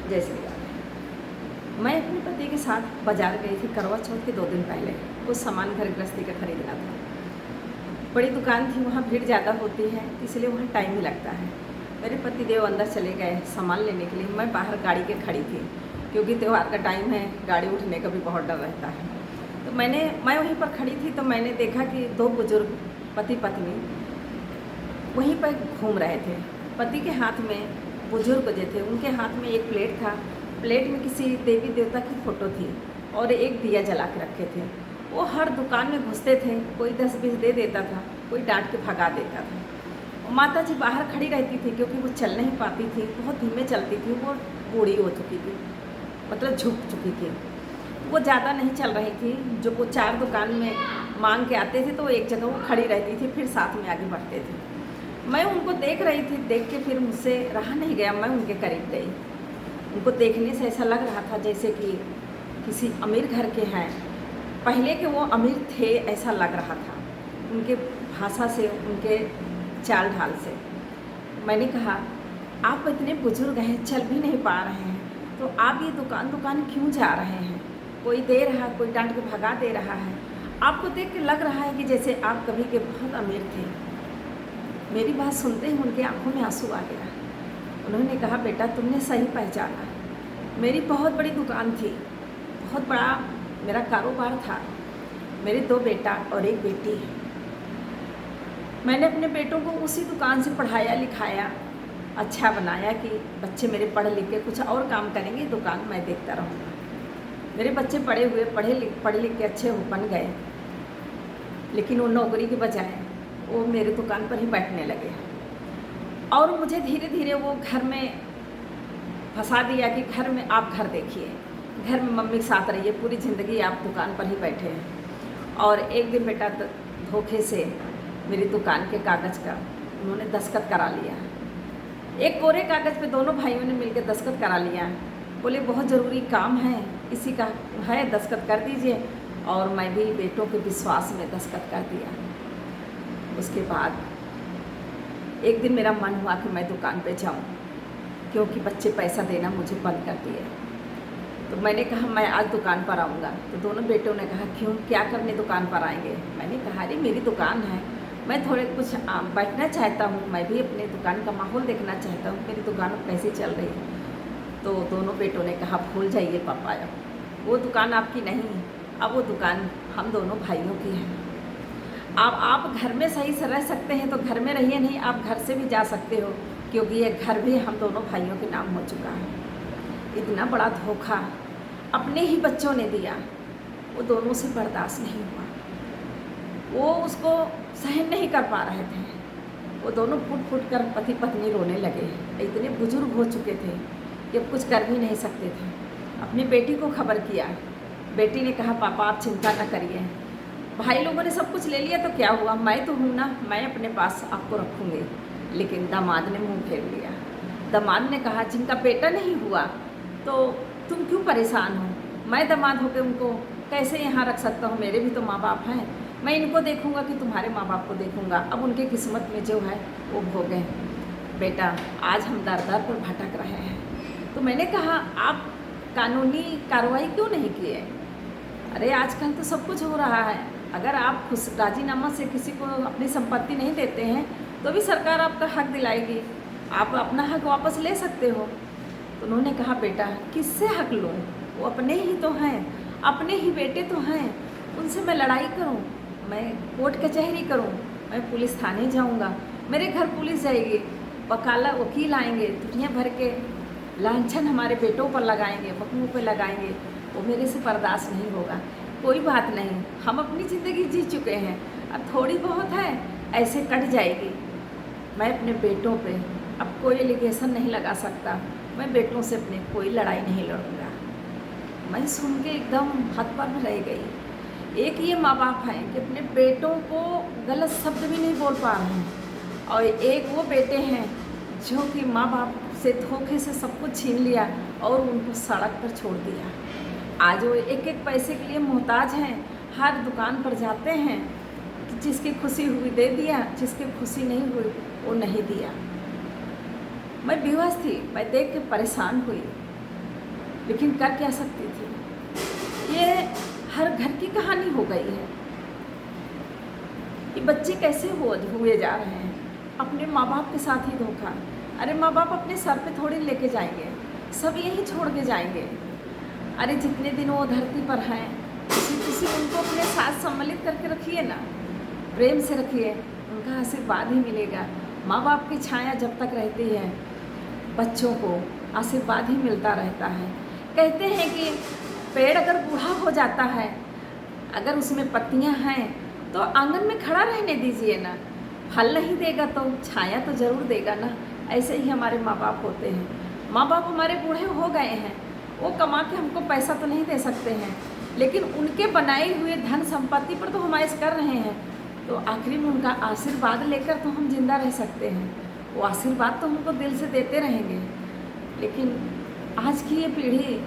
जय श्री राम। मैं अपने पति के साथ बाजार गई थी करवा चौथ के 2 दिन पहले। कुछ सामान घर गृहस्थी का खरीदना था। बड़ी दुकान थी, वहाँ भीड़ ज़्यादा होती है, इसलिए वहाँ टाइम भी लगता है। मेरे पति देव अंदर चले गए सामान लेने के लिए। मैं बाहर गाड़ी के खड़ी थी, क्योंकि त्यौहार का टाइम है, गाड़ी उठने का भी बहुत डर रहता है। तो मैं वहीं पर खड़ी थी, तो मैंने देखा कि 2 बुजुर्ग पति पत्नी वहीं पर घूम रहे थे। पति के हाथ में, बुजुर्ग जो थे उनके हाथ में एक प्लेट था। प्लेट में किसी देवी देवता की फ़ोटो थी और एक दिया जला के रखे थे। वो हर दुकान में घुसते थे, कोई 10-20 दे देता था, कोई डांट के भगा देता था। माता जी बाहर खड़ी रहती थी, क्योंकि वो चल नहीं पाती थी, बहुत धीमे चलती थी, वो बूढ़ी हो चुकी थी, मतलब झुक चुकी थी। वो ज़्यादा नहीं चल रही थी। जो वो 4 दुकान में मांग के आते थे, तो एक जगह वो खड़ी रहती थी, फिर साथ में आगे बढ़ते थे। मैं उनको देख रही थी, देख के फिर मुझसे रहा नहीं गया, मैं उनके करीब गई। उनको देखने से ऐसा लग रहा था जैसे कि किसी अमीर घर के हैं, पहले के वो अमीर थे ऐसा लग रहा था, उनके भाषा से, उनके चाल ढाल से। मैंने कहा, आप इतने बुजुर्ग हैं, चल भी नहीं पा रहे हैं, तो आप ये दुकान क्यों जा रहे हैं? कोई दे रहा, कोई डांट के भगा दे रहा है। आपको देख के लग रहा है कि जैसे आप कभी के बहुत अमीर थे। मेरी बात सुनते ही उनकी आंखों में आंसू आ गया। उन्होंने कहा, बेटा तुमने सही पहचाना, मेरी बहुत बड़ी दुकान थी, बहुत बड़ा मेरा कारोबार था, मेरे 2 बेटा और 1 बेटी है। मैंने अपने बेटों को उसी दुकान से पढ़ाया लिखाया, अच्छा बनाया कि बच्चे मेरे पढ़ लिख के कुछ और काम करेंगे, दुकान मैं देखता रहूँगा। मेरे बच्चे पढ़े लिख के अच्छे बन गए, लेकिन वो नौकरी के बजाय वो मेरे दुकान पर ही बैठने लगे। और मुझे धीरे धीरे वो घर में फंसा दिया कि घर में आप घर देखिए, घर में मम्मी के साथ रहिए, पूरी ज़िंदगी आप दुकान पर ही बैठे हैं। और एक दिन बेटा धोखे से मेरी दुकान के कागज़ का उन्होंने दस्तखत करा लिया। एक कोरे कागज़ पे दोनों भाइयों ने मिलकर दस्तखत करा लिया। बोले बहुत ज़रूरी काम है, इसी का है, दस्तखत कर दीजिए। और मैं भी बेटों के विश्वास में दस्तखत कर दिया। उसके बाद एक दिन मेरा मन हुआ कि मैं दुकान पे जाऊं, क्योंकि बच्चे पैसा देना मुझे बंद कर दिए। तो मैंने कहा, मैं आज दुकान पर आऊँगा। तो दोनों बेटों ने कहा, क्यों, क्या करने दुकान पर आएंगे? मैंने कहा, अरे मेरी दुकान है, मैं थोड़े कुछ बैठना चाहता हूँ, मैं भी अपने दुकान का माहौल देखना चाहता हूँ, मेरी दुकान कैसी चल रही है। तो दोनों बेटों ने कहा, भूल जाइए पापा, वो दुकान आपकी नहीं, अब वो दुकान हम दोनों भाइयों की है। आप घर में सही से रह सकते हैं तो घर में रहिए, नहीं आप घर से भी जा सकते हो, क्योंकि ये घर भी हम दोनों भाइयों के नाम हो चुका है। इतना बड़ा धोखा अपने ही बच्चों ने दिया, वो दोनों से बर्दाश्त नहीं हुआ। वो उसको सहन नहीं कर पा रहे थे। वो दोनों फुट फुट कर पति पत्नी रोने लगे। इतने बुजुर्ग हो चुके थे कि अब कुछ कर भी नहीं सकते थे। अपनी बेटी को खबर किया। बेटी ने कहा, पापा आप चिंता न करिए, भाई लोगों ने सब कुछ ले लिया तो क्या हुआ, मैं तो हूँ ना, मैं अपने पास आपको रखूँगी। लेकिन दामाद ने मुंह फेर लिया। दामाद ने कहा, जिनका बेटा नहीं हुआ तो तुम क्यों परेशान हो? मैं दामाद होकर उनको कैसे यहाँ रख सकता हूँ? मेरे भी तो माँ बाप हैं, मैं इनको देखूँगा कि तुम्हारे माँ बाप को देखूँगा। अब उनके किस्मत में जो है वो भोगें। बेटा आज हम दर दर पर भटक रहे हैं। तो मैंने कहा, आप कानूनी कार्रवाई क्यों नहीं किए? अरे आजकल तो सब कुछ हो रहा है, अगर आप खुश राजीनामा से किसी को अपनी संपत्ति नहीं देते हैं तो भी सरकार आपका हक दिलाएगी, आप अपना हक वापस ले सकते हो। तो उन्होंने कहा, बेटा किससे हक लूँ? वो अपने ही तो हैं, अपने ही बेटे तो हैं, उनसे मैं लड़ाई करूँ, मैं कोर्ट कचहरी करूँ, मैं पुलिस थाने जाऊँगा, मेरे घर पुलिस जाएगी, वकील आएंगे, दुनिया भर के लांछन हमारे बेटों पर लगाएंगे, बहूओं पर लगाएंगे, वो मेरे से बर्दाश्त नहीं होगा। कोई बात नहीं, हम अपनी ज़िंदगी जी चुके हैं, अब थोड़ी बहुत है ऐसे कट जाएगी। मैं अपने बेटों पे अब कोई एलिगेशन नहीं लगा सकता, मैं बेटों से अपने कोई लड़ाई नहीं लड़ूंगा। मैं सुन के एकदम हतप्रभ रह गई। एक ये माँ बाप हैं कि अपने बेटों को गलत शब्द भी नहीं बोल पा रहे हैं, और एक वो बेटे हैं जो कि माँ बाप से धोखे से सब कुछ छीन लिया और उनको सड़क पर छोड़ दिया। आज वो एक एक पैसे के लिए मोहताज हैं, हर दुकान पर जाते हैं, जिसकी खुशी हुई दे दिया, जिसकी खुशी नहीं हुई वो नहीं दिया। मैं बेवश थी, मैं देख के परेशान हुई। लेकिन कर क्या सकती थी। ये हर घर की कहानी हो गई है। ये बच्चे कैसे हुए जा रहे हैं, अपने माँ बाप के साथ ही धोखा। अरे माँ बाप अपने सर पे थोड़ी लेके जाएंगे, सब यही छोड़ के जाएंगे। अरे जितने दिन वो धरती पर हैं उसी उनको अपने साथ सम्मिलित करके रखिए ना, प्रेम से रखिए, उनका आशीर्वाद ही मिलेगा। माँ बाप की छाया जब तक रहती है बच्चों को आशीर्वाद ही मिलता रहता है। कहते हैं कि पेड़ अगर बूढ़ा हो जाता है, अगर उसमें पत्तियां हैं तो आंगन में खड़ा रहने दीजिए ना, फल नहीं देगा तो छाया तो ज़रूर देगा ना। ऐसे ही हमारे माँ बाप होते हैं। माँ बाप हमारे बूढ़े हो गए हैं, वो कमा के हमको पैसा तो नहीं दे सकते हैं, लेकिन उनके बनाए हुए धन संपत्ति पर तो हम ऐश कर रहे हैं, तो आखिरी में उनका आशीर्वाद लेकर तो हम जिंदा रह सकते हैं। वो आशीर्वाद तो हमको दिल से देते रहेंगे। लेकिन आज की ये पीढ़ी,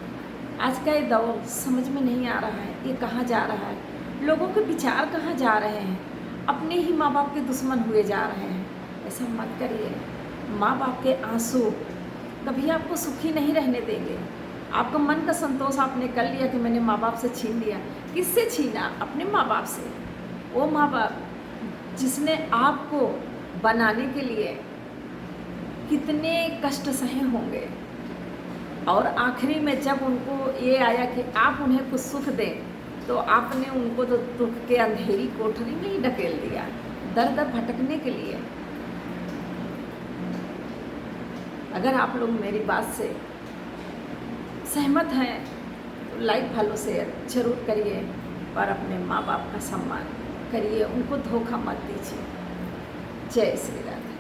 आज का ये दौर समझ में नहीं आ रहा है, ये कहाँ जा रहा है, लोगों के विचार कहाँ जा रहे हैं, अपने ही माँ बाप के दुश्मन हुए जा रहे हैं। ऐसा मत करिए। माँ बाप के आंसू कभी आपको सुखी नहीं रहने देंगे। आपका मन का संतोष आपने कर लिया कि मैंने माँ बाप से छीन लिया। किससे छीना? अपने माँ बाप से। वो माँ बाप जिसने आपको बनाने के लिए कितने कष्ट सहे होंगे, और आखिरी में जब उनको ये आया कि आप उन्हें कुछ सुख दें, तो आपने उनको तो दुख के अंधेरी कोठरी में ही ढकेल दिया, दर दर भटकने के लिए। अगर आप लोग मेरी बात से सहमत हैं तो लाइक फॉलो शेयर जरूर करिए, और अपने माँ बाप का सम्मान करिए, उनको धोखा मत दीजिए। जय श्री राधे।